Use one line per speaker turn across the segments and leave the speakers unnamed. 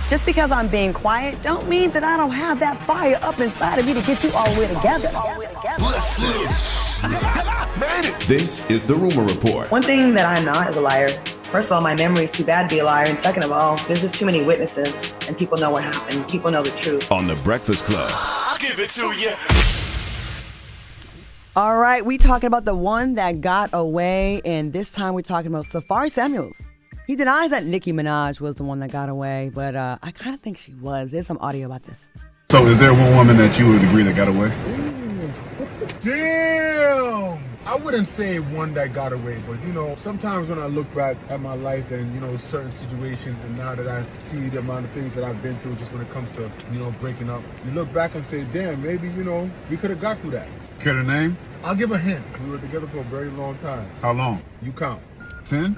Just because I'm being quiet don't mean that I don't have that fire up inside of me to get you all the way together.
This is the Rumor Report.
One thing that I'm not is a liar. First of all, my memory is too bad to be a liar. And second of all, there's just too many witnesses and people know what happened. People know the truth.
On The Breakfast Club.
I'll give it to you.
All right, we talking about the one that got away, and this time we're talking about Safaree Samuels. He denies that Nicki Minaj was the one that got away, but I kind of think she was. There's some audio about this.
So is there one woman that you would agree that got away?
Damn! I wouldn't say one that got away, but you know, sometimes when I look back at my life and you know certain situations, and now that I see the amount of things that I've been through, just when it comes to you know breaking up, you look back and say, damn, maybe you know we could have got through that.
Care to name?
I'll give a hint. We were together for a very long time.
How long?
You count.
10?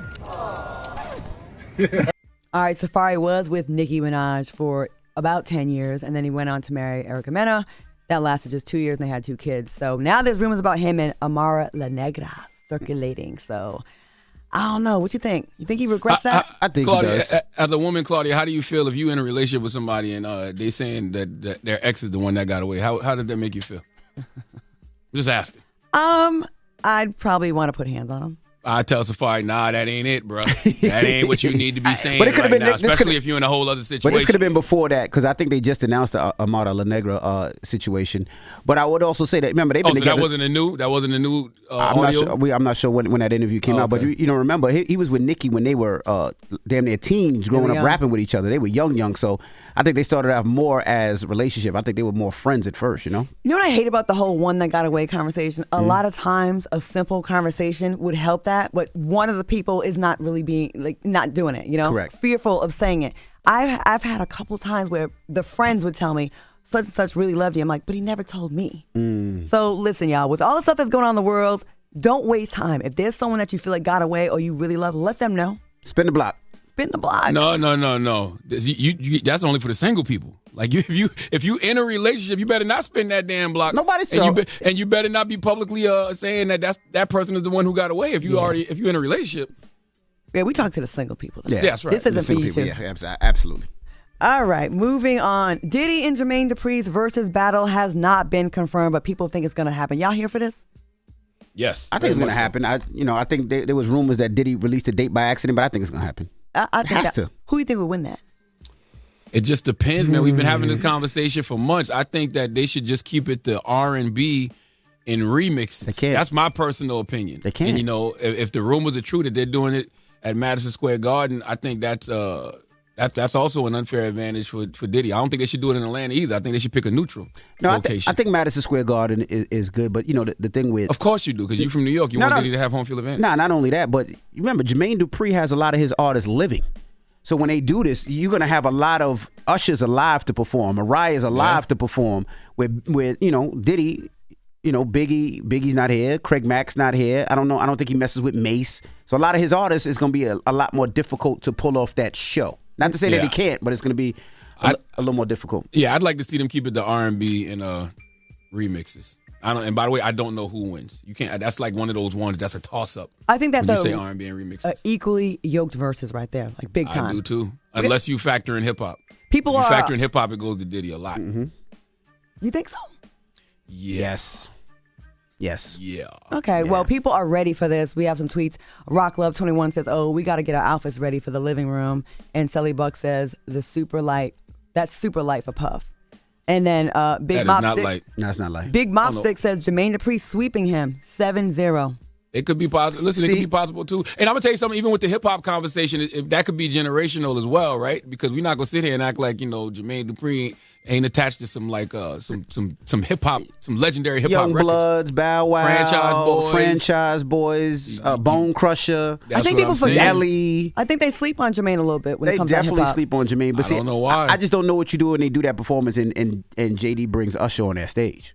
All right, Safaree was with Nicki Minaj for about 10 years, and then he went on to marry Erica Mena. That lasted just 2 years, and they had 2 kids. So now there's rumors about him and Amara La Negra circulating. So I don't know. What you think? You think he regrets that?
I think
Claudia,
he does.
as a woman, Claudia, how do you feel if you in a relationship with somebody and they saying that their ex is the one that got away? How did that make you feel? Just asking.
I'd probably want to put hands on him.
I tell Safaree, nah, that ain't it, bro. That ain't what you need to be saying
But it could've
right
been-
now,
this
especially
could've-
if you're in a whole other situation.
But this could have been before that, because I think they just announced the Amara La Negra situation. But I would also say that, remember, they've been
so
together.
that wasn't a new
I'm
audio?
not sure. I'm not sure when that interview came out, but
okay.
you know, remember he was with Nicki when they were damn near teens, growing up
young.
rapping with each other. They were young. So I think they started out more as a relationship. I think they were more friends at first. You know.
You know what I hate about the whole one that got away conversation? A lot of times a simple conversation would help that, but one of the people is not really being, like, not doing it, you know?
Correct.
Fearful of saying it. I've had a couple times where the friends would tell me, such and such really loved you. I'm like, but he never told me. So listen, y'all, with all the stuff that's going on in the world, don't waste time. If there's someone that you feel like got away or you really love, let them know.
Spin the block.
Spin the block.
No. That's only for the single people. Like if you in a relationship, you better not spin that damn block.
Nobody's
and you better not be publicly saying that person is the one who got away. If you're in a relationship.
Yeah, we talk to the single people. Though.
Yeah,
that's right.
This isn't for you
People,
two.
yeah, absolutely.
All right, moving on. Diddy and Jermaine Dupri's versus battle has not been confirmed, but people think it's going to happen. Y'all here for this?
Yes,
I think it's going to happen. I think there was rumors that Diddy released a date by accident, but I think it's going to happen.
I think
has to.
Who do you think would win that?
It just depends, man. We've been having this conversation for months. I think that they should just keep it to R&B and remixes.
They can't.
That's my personal opinion.
They can't.
And, you know, if the rumors are true that they're doing it at Madison Square Garden, I think that's also an unfair advantage for Diddy. I don't think they should do it in Atlanta either. I think they should pick a neutral location.
I think Madison Square Garden is good, but you know the thing with
Of course you do, because you're from New York. You want Diddy to have home field advantage.
No, not only that, but remember Jermaine Dupri has a lot of his artists living. So when they do this, you're gonna have a lot of Ushers alive to perform, Mariah's alive to perform. With you know Diddy, you know Biggie's not here, Craig Mack's not here. I don't think he messes with Mace. So a lot of his artists is gonna be a lot more difficult to pull off that show. Not to say that he can't, but it's gonna be a little more difficult.
Yeah, I'd like to see them keep it to R&B and remixes. And by the way, I don't know who wins. You can't. That's like one of those ones that's a toss up.
I think that's
when you say R&B and remixes.
Equally yoked verses right there, like big time.
I do too. Unless you factor in hip hop.
People
if you
are
factor in hip hop, it goes to Diddy a lot.
Mm-hmm.
You think so?
Yes.
Yeah.
Okay, well, people are ready for this. We have some tweets. Rock Love 21 says, "Oh, we got to get our outfits ready for the living room." And Sally Buck says, "That's super light for Puff." And then Big Mop
not
6,
light.
No, it's not light.
Big Mop 6 says Jermaine Dupri sweeping him 7-0.
It could be possible. Listen, it could be possible too. And I'm gonna tell you something. Even with the hip hop conversation, that could be generational as well, right? Because we're not gonna sit here and act like Jermaine Dupri ain't attached to some like some hip hop, some legendary hip hop
Young
records.
Bloods, Bow Wow, Franchise Boys, Bone Crusher.
I think people forget.
Nelly.
I think they sleep on Jermaine a little bit when it
They
comes to hip
definitely
hop.
sleep on Jermaine. But
I don't know why.
I just don't know what you do when they do that performance and JD brings Usher on that stage.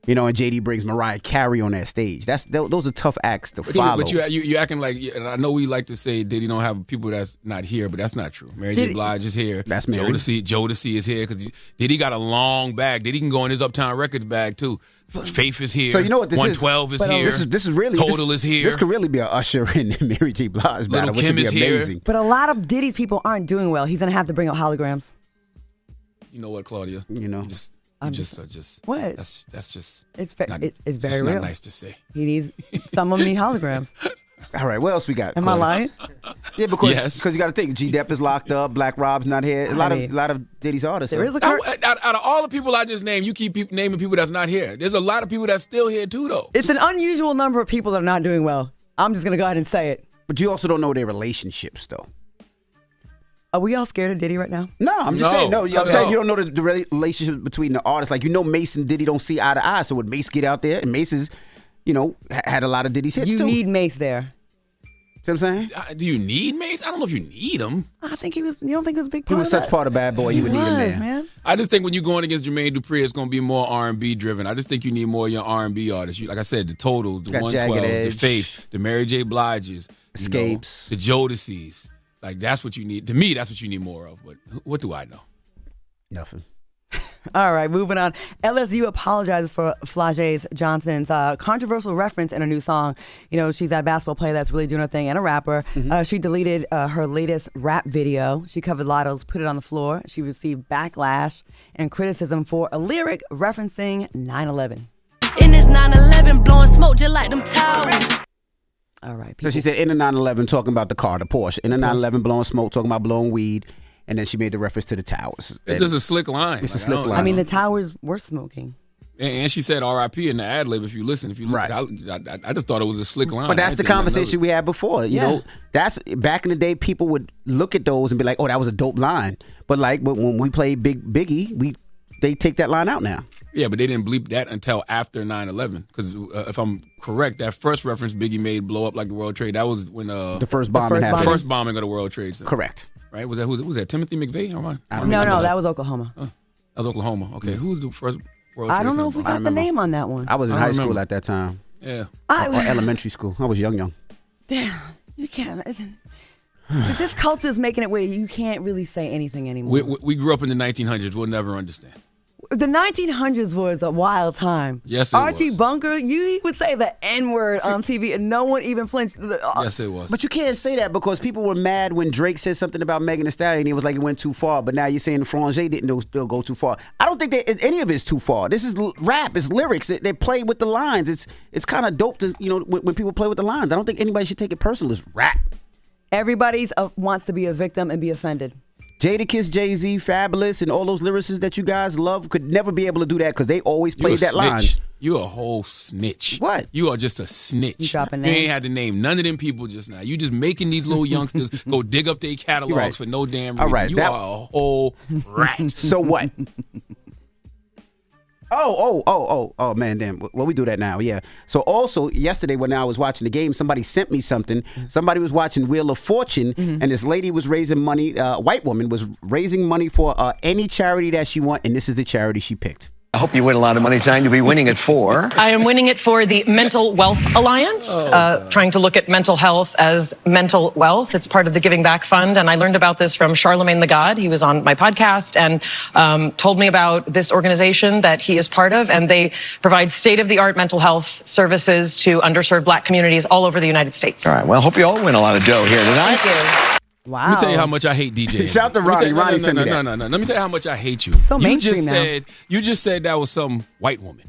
You know, and JD brings Mariah Carey on that stage. Those are tough acts to follow.
But you acting like, and I know we like to say Diddy don't have people that's not here, but that's not true. Mary J. Blige is here.
That's Mary.
Jodeci is here because Diddy got a long bag. Diddy can go in his Uptown Records bag too. Faith is here.
So you know what this
112
is?
112 is here.
This is really
Total is here.
This could really be a Usher and Mary J. Blige battle, which
Kim
would be
is here.
amazing.
But a lot of Diddy's people aren't doing well. He's going to have to bring out holograms.
You know what, Claudia?
You know.
I'm
just
what?
That's just
It's
not,
it's very
just
real.
not nice to say.
He needs some of them need holograms.
All right, what else we got?
Am I
Claudia?
lying?
Yeah, because
Yes.
you got to think, G-Dep is locked up, Black Rob's not here. A lot of Diddy's artists.
There is a
Out of all the people I just named, you keep naming people that's not here. There's a lot of people that's still here too, though.
It's an unusual number of people that are not doing well. I'm just gonna go ahead and say it.
But you also don't know their relationships, though.
Are we all scared of Diddy right now?
No, I'm just saying. No, I'm
No.
saying you don't know the relationship between the artists. Like, Mace and Diddy don't see eye to eye. So would Mace get out there? And Mace is, had a lot of Diddy's hits
You
too.
need Mace there.
See what I'm saying?
Do you need Mace? I don't know if you need him.
I think he was. You don't think he was a big
He
part
was
of
such
that?
part of Bad Boy. You would need him there.
man.
I just think when you're going against Jermaine Dupri, it's going to be more R&B driven. I just think you need more of your R&B artists. Like I said, the Totals, the
Got
112s,
Jagged
the
Edge.
Faith, the Mary J. Bliges,
Escapes.
the Jodeci's. Like, that's what you need. To me, that's what you need more of. But what do I know?
Nothing.
All right, moving on. LSU apologizes for Flau'Jae Johnson's controversial reference in a new song. She's that basketball player that's really doing her thing and a rapper. She deleted her latest rap video. She covered Lotto's Put It on the Floor. She received backlash and criticism for a lyric referencing 9/11.
In this 9/11, blowing smoke just like them towers.
All right.
So she said in the 911 talking about the car, the Porsche. In the 911 blowing smoke, talking about blowing weed. And then she made the reference to the towers.
It's just a slick line.
It's a slick line.
I mean, the towers were smoking.
And she said R.I.P. in the ad lib. If you listen,
Right.
I just thought it was a slick line.
But that's the conversation we had before. You
Yeah.
know, that's back in the day. People would look at those and be like, "Oh, that was a dope line." But when we play Biggie, they take that line out now.
Yeah, but they didn't bleep that until after 9/11. Because if I'm correct, that first reference Biggie made, "Blow Up Like the World Trade," that was when
The first bombing
first
happened.
bombing.
first bombing of the World Trade Center.
Correct.
Right? Was that Timothy McVeigh?
No, that was Oklahoma.
That was Oklahoma. Okay, who was the first World
I
Trade
don't know
Center
if we
bomb?
got the name on that one.
I was in
I
high
don't
school
remember.
at that time,
Yeah.
or elementary school. I was young.
Damn, you can't. This culture is making it where you can't really say anything anymore.
We grew up in the 1900s. We'll never understand.
The 1900s was a wild time.
Yes, it
Archie
was.
Bunker, you would say the N-word on TV and no one even flinched.
Yes, it was.
But you can't say that because people were mad when Drake said something about Megan Thee Stallion. It was like it went too far. But now you're saying Flau'Jae didn't still go too far. I don't think that any of it's too far. This is rap. It's lyrics. They play with the lines. It's kind of dope to when people play with the lines. I don't think anybody should take it personal. It's rap.
Everybody wants to be a victim and be offended.
Jadakiss, Jay-Z, Fabulous, and all those lyricists that you guys love could never be able to do that because they always played that line.
You a whole snitch.
What?
You are just a snitch.
You dropping
You
names?
ain't had to name none of them people just now. You just making these little youngsters go dig up their catalogs
Right.
for no damn reason.
All right,
You
that-
are a whole rat.
So what? Oh, man, damn. Well, we do that now, yeah. So also, yesterday when I was watching the game, somebody sent me something. Somebody was watching Wheel of Fortune, and this lady was raising money, white woman was raising money for any charity that she want, and this is the charity she picked.
I hope you win a lot of money tonight. You'll be winning it for.
I am winning it for the Mental Wealth Alliance, trying to look at mental health as mental wealth. It's part of the Giving Back Fund, and I learned about this from Charlamagne the God. He was on my podcast and told me about this organization that he is part of, and they provide state-of-the-art mental health services to underserved Black communities all over the United States.
All right. Well, hope you all win a lot of dough here tonight.
Thank you.
Wow.
Let me tell you how much I hate DJing.
Shout out to Ronnie. Ronnie sent me that.
No. Let me tell you how much I hate you.
So mainstream now.
You just said that was some white woman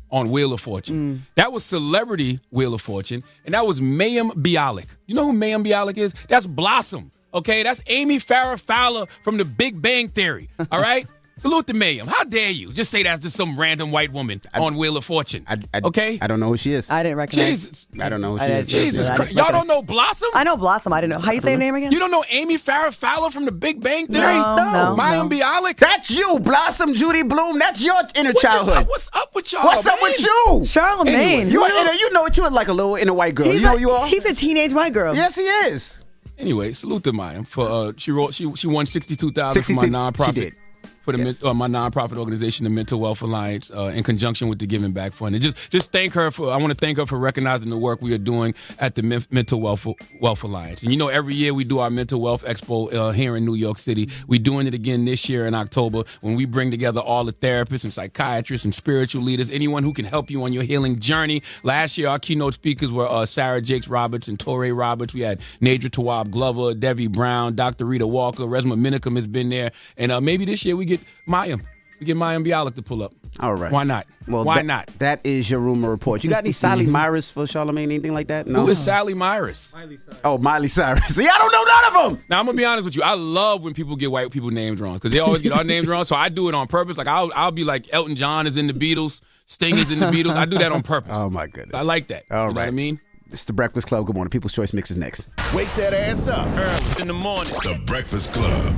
on Wheel of Fortune. That was Celebrity Wheel of Fortune, and that was Mayim Bialik. You know who Mayim Bialik is? That's Blossom. Okay, that's Amy Farrah Fowler from The Big Bang Theory. All right. Salute to Mayim. How dare you just say that's just some random white woman on Wheel of Fortune? Okay?
I don't know who she is.
I didn't recognize.
Jesus.
I don't know who
I
she
didn't-
is.
Jesus
I
Christ.
didn't
Y'all
recognize-
don't know Blossom?
I know Blossom. I didn't know. How you say her name again?
You don't know Amy Farrah Fowler from The Big Bang Theory?
No.
Mayim Bialik?
That's you, Blossom Judy Bloom. That's your inner childhood.
What's up with y'all?
What's up
man?
with you?
Charlamagne.
Anyway,
You know what? You're like a little inner white girl.
He's
You know
a,
who you are?
He's a teenage white girl.
Yes, he is.
Anyway, salute to Mayim for she won $62,000 for my
62
nonprofit.
she did.
For the
Yes.
my nonprofit organization, the Mental Wealth Alliance, in conjunction with the Giving Back Fund, and just thank her for. I want to thank her for recognizing the work we are doing at the Mental Wealth Alliance. And every year we do our Mental Wealth Expo here in New York City. We're doing it again this year in October when we bring together all the therapists and psychiatrists and spiritual leaders, anyone who can help you on your healing journey. Last year, our keynote speakers were Sarah Jakes Roberts and Torrey Roberts. We had Nadra Tawwab Glover, Debbie Brown, Dr. Rita Walker, Resma Minicum has been there, and maybe this year we get Mayim. We get Mayim Bialik to pull up.
All right.
Why not?
Well,
Why not?
That is your rumor report. You got any Sally Myers for Charlamagne? Anything like that? No.
Who is Sally Myers?
Oh, Miley Cyrus. See, I don't know none of them.
Now, I'm going to be honest with you. I love when people get white people names wrong because they always get our names wrong. So I do it on purpose. Like, I'll be like, Elton John is in the Beatles. Sting is in the Beatles. I do that on purpose.
Oh, my goodness.
I like that.
All
you know what I mean?
It's the Breakfast Club. Good morning. People's Choice Mix is next.
Wake that ass up.
In the morning.
The Breakfast Club.